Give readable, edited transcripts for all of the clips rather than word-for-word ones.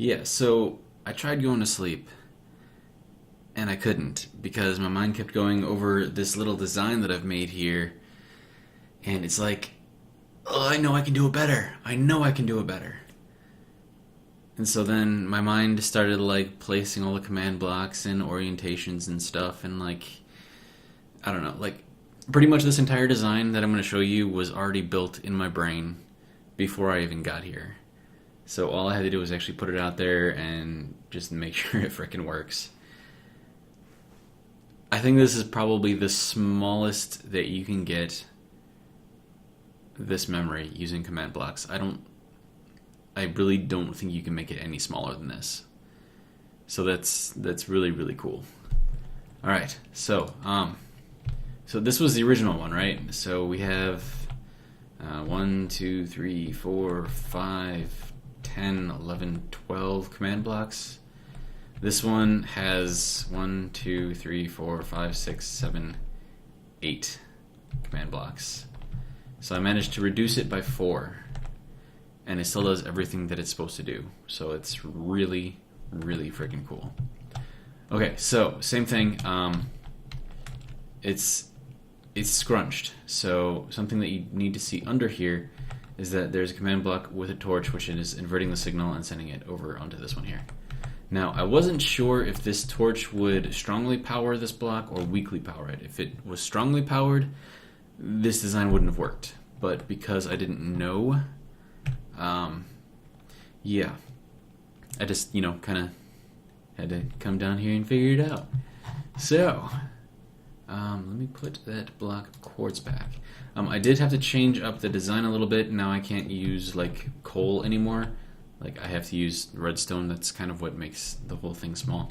Yeah, so I tried going to sleep and I couldn't because my mind kept going over this little design that I've made here, and it's like, oh, I know I can do it better. I know I can do it better. And so then my mind started like placing all the command blocks and orientations and stuff, and like, I don't know, like pretty much this entire design that I'm going to show you was already built in my brain before I even got here. So all I had to do was actually put it out there and just make sure it frickin' works. I think this is probably the smallest that you can get this memory using command blocks. I really don't think you can make it any smaller than this. So that's really really cool. All right, so this was the original one, right? So we have 1, 2, 3, 4, 5, 10, 11, 12 command blocks. This one has 1, 2, 3, 4, 5, 6, 7, 8 command blocks. So I managed to reduce it by 4, and it still does everything that it's supposed to do. So it's really, really freaking cool. Okay, so same thing. It's scrunched. So something that you need to see under here is that there's a command block with a torch, which is inverting the signal and sending it over onto this one here. Now, I wasn't sure if this torch would strongly power this block or weakly power it. If it was strongly powered, this design wouldn't have worked. But because I didn't know, yeah, I just, kind of had to come down here and figure it out. So, let me put that block of quartz back. I did have to change up the design a little bit. Now I can't use, like, coal anymore. Like, I have to use redstone. That's kind of what makes the whole thing small.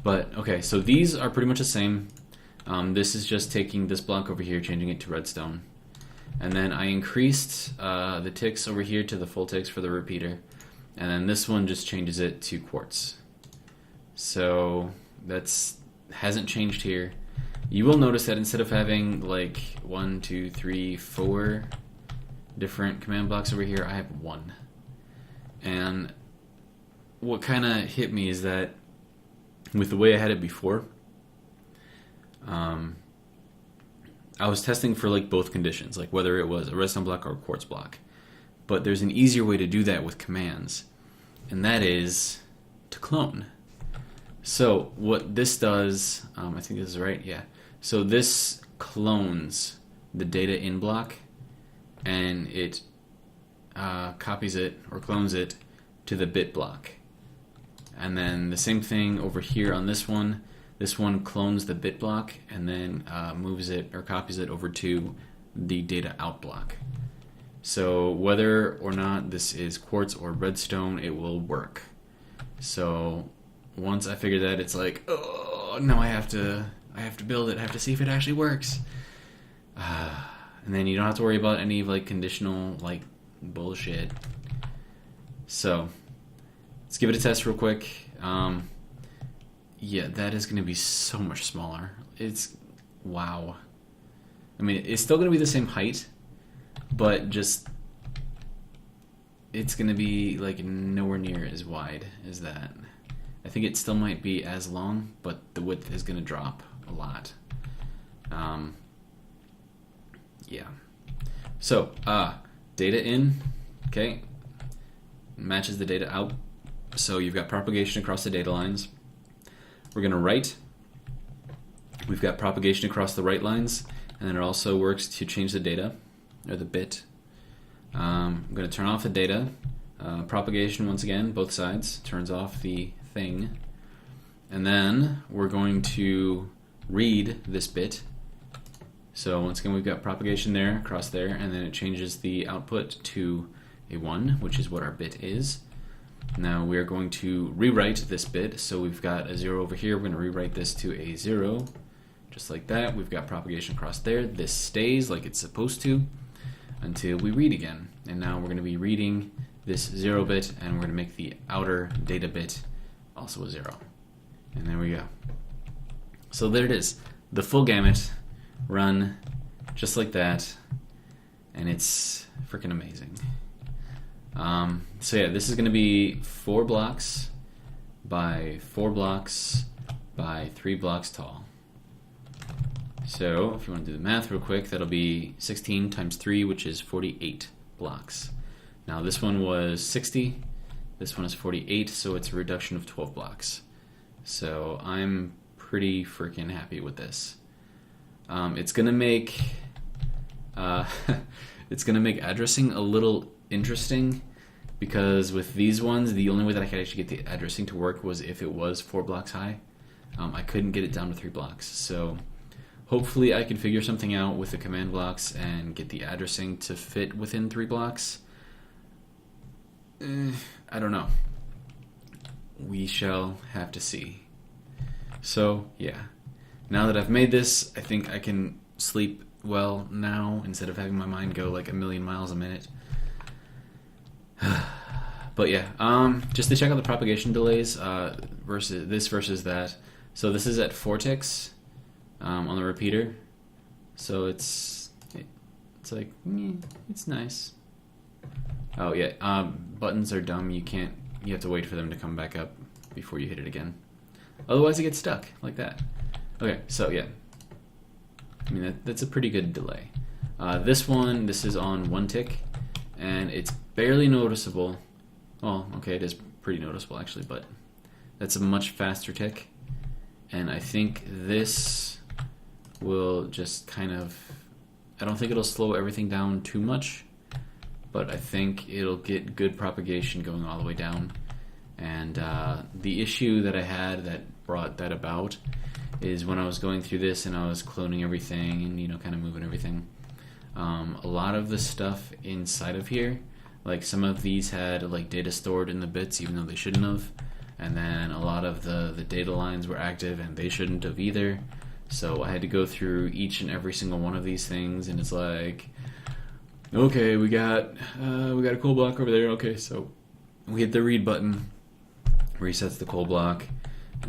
But, okay, so these are pretty much the same. This is just taking this block over here, changing it to redstone. And then I increased the ticks over here to the full ticks for the repeater. And then this one just changes it to quartz. So that's hasn't changed here. You will notice that instead of having like 1, 2, 3, 4 different command blocks over here, I have 1. And what kind of hit me is that with the way I had it before, I was testing for like both conditions, like whether it was a redstone block or a quartz block. But there's an easier way to do that with commands, and that is to clone. So what this does, I think this is right, yeah. So this clones the data in block, and it copies it or clones it to the bit block. And then the same thing over here on this one. This one clones the bit block and then moves it or copies it over to the data out block. So whether or not this is quartz or redstone, it will work. So once I figure that, it's like, oh, now I have to build it. I have to see if it actually works. And then you don't have to worry about any like conditional like bullshit. So let's give it a test real quick. Yeah, that is going to be so much smaller. It's wow. I mean, it's still going to be the same height, but just it's going to be like nowhere near as wide as that. I think it still might be as long, but the width is going to drop a lot. Yeah. So, data in, okay, matches the data out. So you've got propagation across the data lines. We're going to write. We've got propagation across the write lines, and then it also works to change the data, or the bit. I'm going to turn off the data. Propagation, once again, both sides, turns off the thing. And then we're going to read this bit. So once again, we've got propagation there, across there, and then it changes the output to a 1, which is what our bit is. Now we are going to rewrite this bit. So we've got a 0 over here. We're going to rewrite this to a 0, just like that. We've got propagation across there. This stays like it's supposed to until we read again. And now we're going to be reading this 0 bit, and we're going to make the outer data bit also a 0. And there we go. So there it is. The full gamut run just like that, and it's freaking amazing. So yeah, this is going to be 4 blocks by 4 blocks by 3 blocks tall. So if you want to do the math real quick, that'll be 16 times 3, which is 48 blocks. Now this one was 60, this one is 48, so it's a reduction of 12 blocks. So I'm pretty freaking happy with this. It's gonna make it's gonna make addressing a little interesting, because with these ones, the only way that I could actually get the addressing to work was if it was 4 blocks high. I couldn't get it down to 3 blocks, so hopefully I can figure something out with the command blocks and get the addressing to fit within 3 blocks. I don't know. We shall have to see. So, yeah. Now that I've made this, I think I can sleep well now instead of having my mind go like a million miles a minute. But yeah, just to check out the propagation delays versus that. So this is at 4 ticks on the repeater. So it's like, it's nice. Oh yeah, buttons are dumb. You have to wait for them to come back up before you hit it again. Otherwise it gets stuck like that. Okay, so yeah. I mean, that's a pretty good delay. This is on 1 tick, and it's barely noticeable. Well, okay, it is pretty noticeable actually, but that's a much faster tick. And I think this will just kind of, I don't think it'll slow everything down too much, but I think it'll get good propagation going all the way down. And the issue that I had that brought that about is when I was going through this and I was cloning everything and, kind of moving everything. A lot of the stuff inside of here, like some of these had like data stored in the bits even though they shouldn't have. And then a lot of the data lines were active and they shouldn't have either. So I had to go through each and every single one of these things, and it's like, okay, we got a coal block over there. Okay, so we hit the read button, resets the coal block,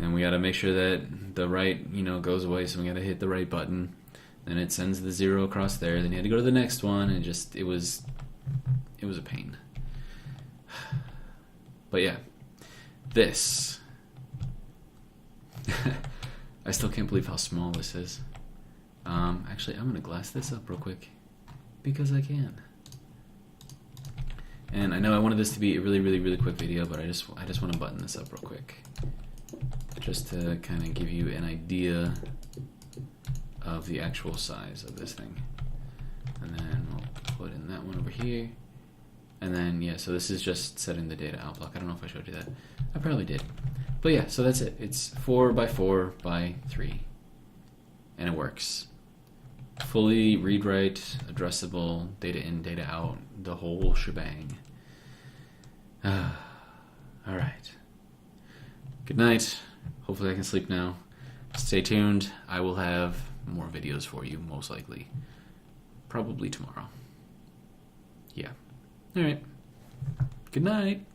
and we got to make sure that the right goes away. So we got to hit the right button. Then it sends the 0 across there. Then you had to go to the next one, and it was a pain. But yeah, this. I still can't believe how small this is. Actually, I'm gonna glass this up real quick because I can. And I know I wanted this to be a really, really, really quick video, but I just want to button this up real quick, just to kind of give you an idea of the actual size of this thing. And then we'll put in that one over here. And then, yeah, so this is just setting the data out block. I don't know if I showed you that. I probably did. But yeah, so that's it. It's 4 by 4 by 3. And it works. Fully read-write, addressable, data in, data out, the whole shebang. Alright. Good night. Hopefully I can sleep now. Stay tuned. I will have more videos for you, most likely. Probably tomorrow. Yeah. Alright. Good night.